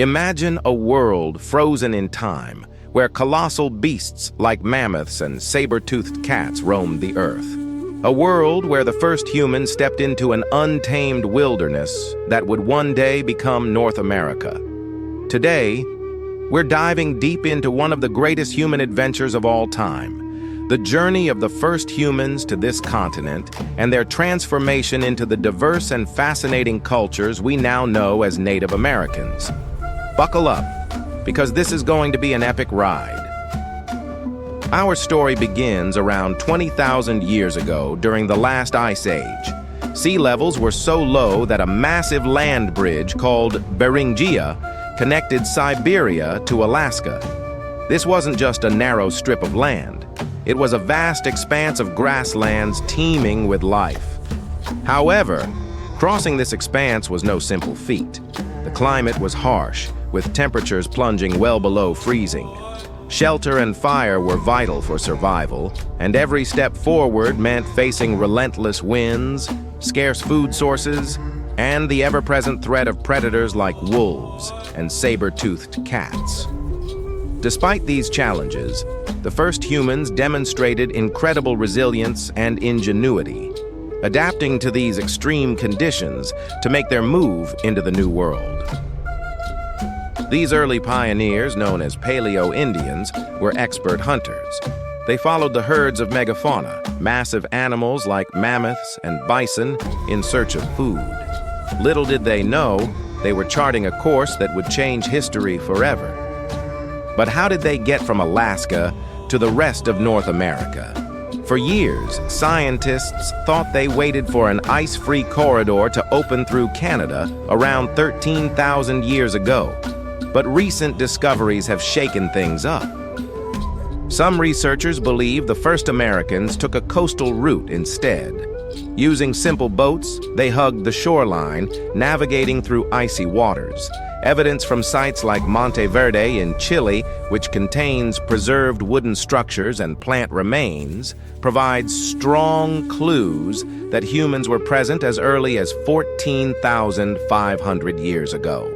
Imagine a world frozen in time, where colossal beasts like mammoths and saber-toothed cats roamed the earth. A world where the first humans stepped into an untamed wilderness that would one day become North America. Today, we're diving deep into one of the greatest human adventures of all time, the journey of the first humans to this continent and their transformation into the diverse and fascinating cultures we now know as Native Americans. Buckle up, because this is going to be an epic ride. Our story begins around 20,000 years ago during the last ice age. Sea levels were so low that a massive land bridge called Beringia connected Siberia to Alaska. This wasn't just a narrow strip of land. It was a vast expanse of grasslands teeming with life. However, crossing this expanse was no simple feat. The climate was harsh, with temperatures plunging well below freezing. Shelter and fire were vital for survival, and every step forward meant facing relentless winds, scarce food sources, and the ever-present threat of predators like wolves and saber-toothed cats. Despite these challenges, the first humans demonstrated incredible resilience and ingenuity, adapting to these extreme conditions to make their move into the New World. These early pioneers, known as Paleo-Indians, were expert hunters. They followed the herds of megafauna, massive animals like mammoths and bison, in search of food. Little did they know, they were charting a course that would change history forever. But how did they get from Alaska to the rest of North America? For years, scientists thought they waited for an ice-free corridor to open through Canada around 13,000 years ago. But recent discoveries have shaken things up. Some researchers believe the first Americans took a coastal route instead. Using simple boats, they hugged the shoreline, navigating through icy waters. Evidence from sites like Monte Verde in Chile, which contains preserved wooden structures and plant remains, provides strong clues that humans were present as early as 14,500 years ago.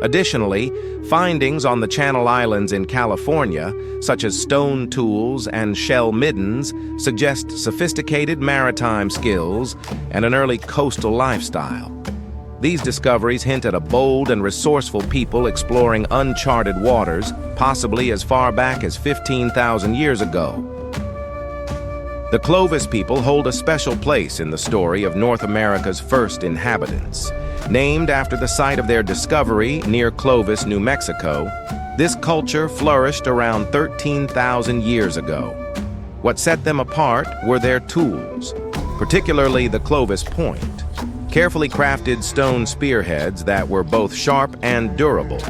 Additionally, findings on the Channel Islands in California, such as stone tools and shell middens, suggest sophisticated maritime skills and an early coastal lifestyle. These discoveries hint at a bold and resourceful people exploring uncharted waters, possibly as far back as 15,000 years ago. The Clovis people hold a special place in the story of North America's first inhabitants. Named after the site of their discovery near Clovis, New Mexico, this culture flourished around 13,000 years ago. What set them apart were their tools, particularly the Clovis point, carefully crafted stone spearheads that were both sharp and durable.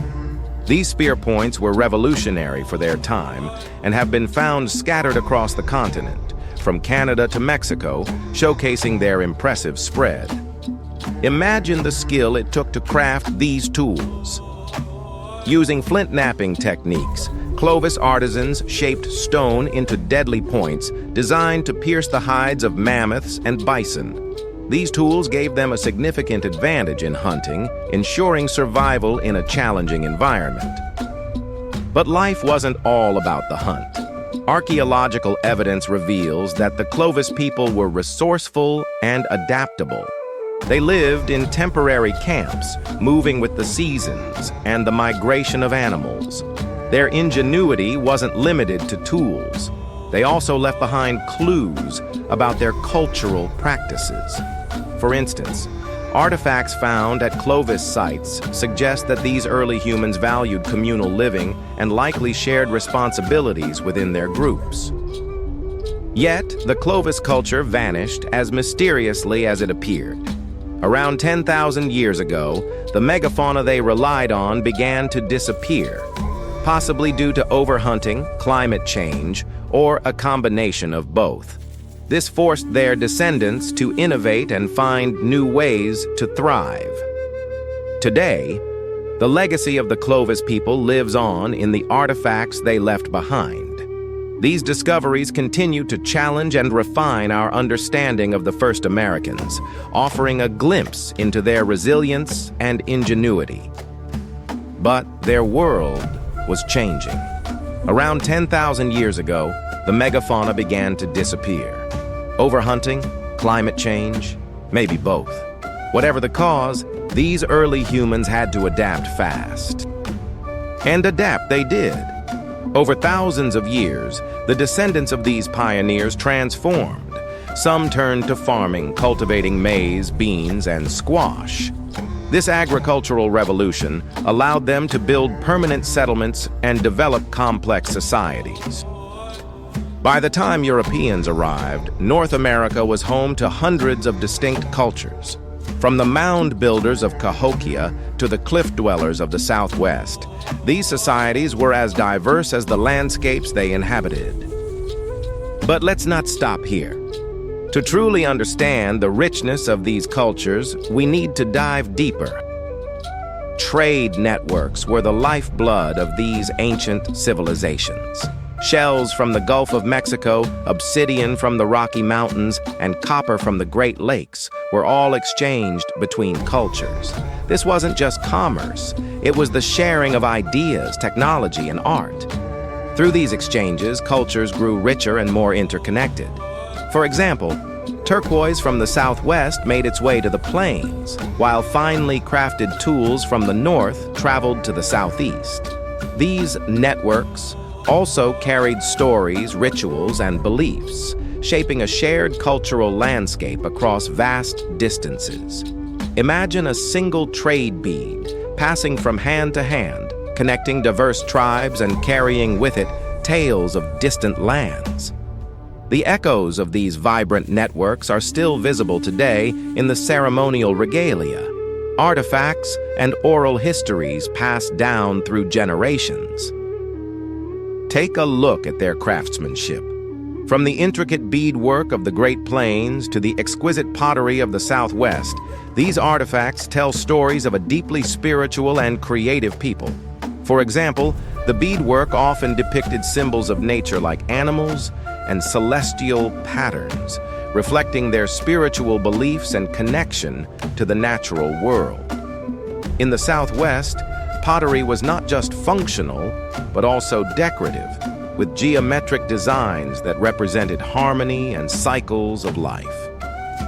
These spear points were revolutionary for their time and have been found scattered across the continent, from Canada to Mexico, showcasing their impressive spread. Imagine the skill it took to craft these tools. Using flint knapping techniques, Clovis artisans shaped stone into deadly points designed to pierce the hides of mammoths and bison. These tools gave them a significant advantage in hunting, ensuring survival in a challenging environment. But life wasn't all about the hunt. Archaeological evidence reveals that the Clovis people were resourceful and adaptable. They lived in temporary camps, moving with the seasons and the migration of animals. Their ingenuity wasn't limited to tools. They also left behind clues about their cultural practices. For instance, artifacts found at Clovis sites suggest that these early humans valued communal living and likely shared responsibilities within their groups. Yet, the Clovis culture vanished as mysteriously as it appeared. Around 10,000 years ago, the megafauna they relied on began to disappear, possibly due to overhunting, climate change, or a combination of both. This forced their descendants to innovate and find new ways to thrive. Today, the legacy of the Clovis people lives on in the artifacts they left behind. These discoveries continue to challenge and refine our understanding of the first Americans, offering a glimpse into their resilience and ingenuity. But their world was changing. Around 10,000 years ago, the megafauna began to disappear. Overhunting, climate change, maybe both. Whatever the cause, these early humans had to adapt fast. And adapt they did. Over thousands of years, the descendants of these pioneers transformed. Some turned to farming, cultivating maize, beans, and squash. This agricultural revolution allowed them to build permanent settlements and develop complex societies. By the time Europeans arrived, North America was home to hundreds of distinct cultures. From the mound builders of Cahokia to the cliff dwellers of the Southwest, these societies were as diverse as the landscapes they inhabited. But let's not stop here. To truly understand the richness of these cultures, we need to dive deeper. Trade networks were the lifeblood of these ancient civilizations. Shells from the Gulf of Mexico, obsidian from the Rocky Mountains, and copper from the Great Lakes were all exchanged between cultures. This wasn't just commerce, it was the sharing of ideas, technology, and art. Through these exchanges, cultures grew richer and more interconnected. For example, turquoise from the Southwest made its way to the plains, while finely crafted tools from the North traveled to the Southeast. These networks also carried stories, rituals, and beliefs, shaping a shared cultural landscape across vast distances. Imagine a single trade bead passing from hand to hand, connecting diverse tribes and carrying with it tales of distant lands. The echoes of these vibrant networks are still visible today in the ceremonial regalia, artifacts and oral histories passed down through generations. Take a look at their craftsmanship. From the intricate beadwork of the Great Plains to the exquisite pottery of the Southwest, these artifacts tell stories of a deeply spiritual and creative people. For example, the beadwork often depicted symbols of nature like animals and celestial patterns, reflecting their spiritual beliefs and connection to the natural world. In the Southwest, pottery was not just functional, but also decorative, with geometric designs that represented harmony and cycles of life.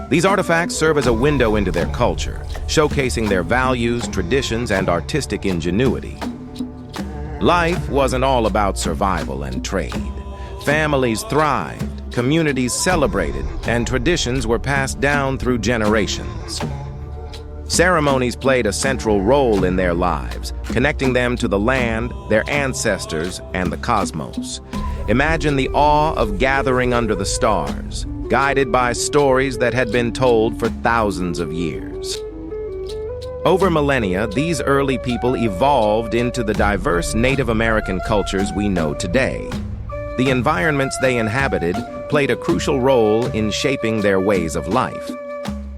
These artifacts serve as a window into their culture, showcasing their values, traditions, and artistic ingenuity. Life wasn't all about survival and trade. Families thrived, communities celebrated, and traditions were passed down through generations. Ceremonies played a central role in their lives, connecting them to the land, their ancestors, and the cosmos. Imagine the awe of gathering under the stars, guided by stories that had been told for thousands of years. Over millennia, these early people evolved into the diverse Native American cultures we know today. The environments they inhabited played a crucial role in shaping their ways of life.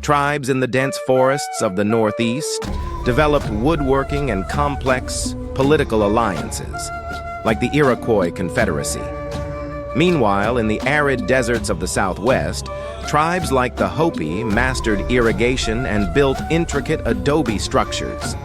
Tribes in the dense forests of the Northeast developed woodworking and complex political alliances, like the Iroquois Confederacy. Meanwhile, in the arid deserts of the Southwest, tribes like the Hopi mastered irrigation and built intricate adobe structures.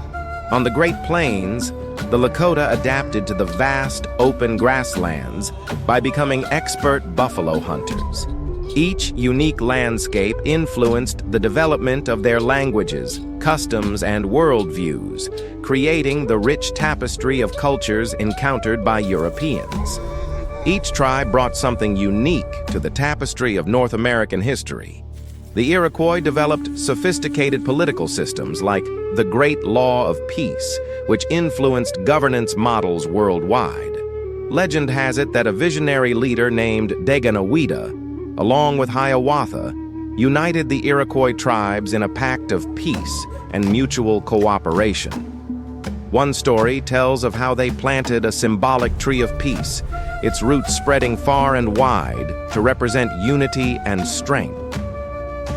On the Great Plains, the Lakota adapted to the vast, open grasslands by becoming expert buffalo hunters. Each unique landscape influenced the development of their languages, customs, and worldviews, creating the rich tapestry of cultures encountered by Europeans. Each tribe brought something unique to the tapestry of North American history. The Iroquois developed sophisticated political systems like the Great Law of Peace, which influenced governance models worldwide. Legend has it that a visionary leader named Daganoweda, along with Hiawatha, united the Iroquois tribes in a pact of peace and mutual cooperation. One story tells of how they planted a symbolic tree of peace, its roots spreading far and wide to represent unity and strength.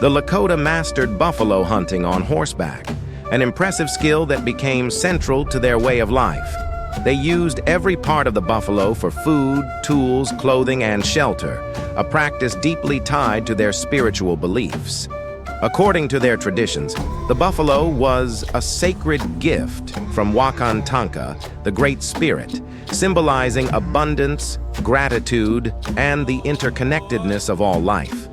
The Lakota mastered buffalo hunting on horseback, an impressive skill that became central to their way of life. They used every part of the buffalo for food, tools, clothing, and shelter, a practice deeply tied to their spiritual beliefs. According to their traditions, the buffalo was a sacred gift from Wakantanka, the Great Spirit, symbolizing abundance, gratitude, and the interconnectedness of all life.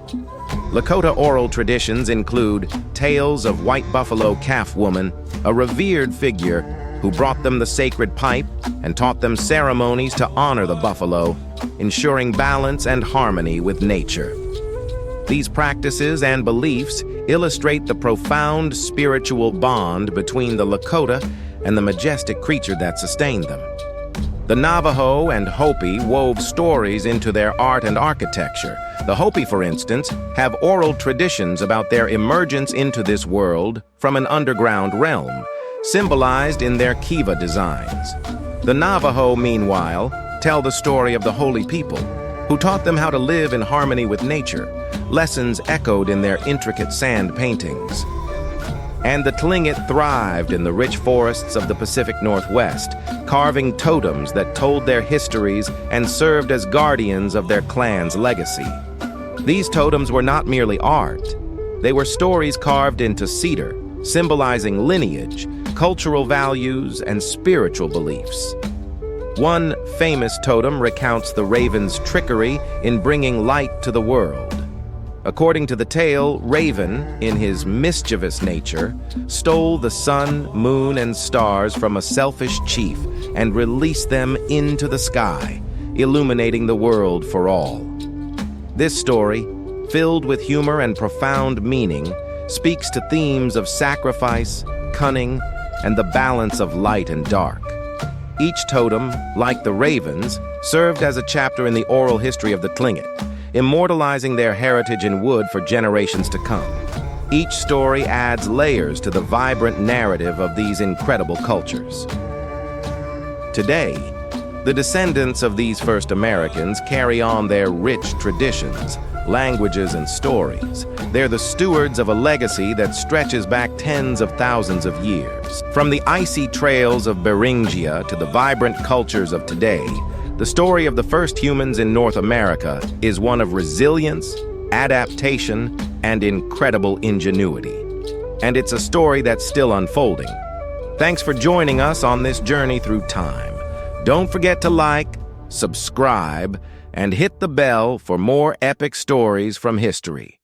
Lakota oral traditions include tales of White Buffalo Calf Woman, a revered figure who brought them the sacred pipe and taught them ceremonies to honor the buffalo, ensuring balance and harmony with nature. These practices and beliefs illustrate the profound spiritual bond between the Lakota and the majestic creature that sustained them. The Navajo and Hopi wove stories into their art and architecture. The Hopi, for instance, have oral traditions about their emergence into this world from an underground realm, symbolized in their kiva designs. The Navajo, meanwhile, tell the story of the holy people, who taught them how to live in harmony with nature, lessons echoed in their intricate sand paintings. And the Tlingit thrived in the rich forests of the Pacific Northwest, carving totems that told their histories and served as guardians of their clan's legacy. These totems were not merely art. They were stories carved into cedar, symbolizing lineage, cultural values, and spiritual beliefs. One famous totem recounts the raven's trickery in bringing light to the world. According to the tale, Raven, in his mischievous nature, stole the sun, moon, and stars from a selfish chief and released them into the sky, illuminating the world for all. This story, filled with humor and profound meaning, speaks to themes of sacrifice, cunning, and the balance of light and dark. Each totem, like the ravens, served as a chapter in the oral history of the Tlingit, immortalizing their heritage in wood for generations to come. Each story adds layers to the vibrant narrative of these incredible cultures. Today, the descendants of these first Americans carry on their rich traditions, languages, and stories. They're the stewards of a legacy that stretches back tens of thousands of years. From the icy trails of Beringia to the vibrant cultures of today, the story of the first humans in North America is one of resilience, adaptation, and incredible ingenuity. And it's a story that's still unfolding. Thanks for joining us on this journey through time. Don't forget to like, subscribe, and hit the bell for more epic stories from history.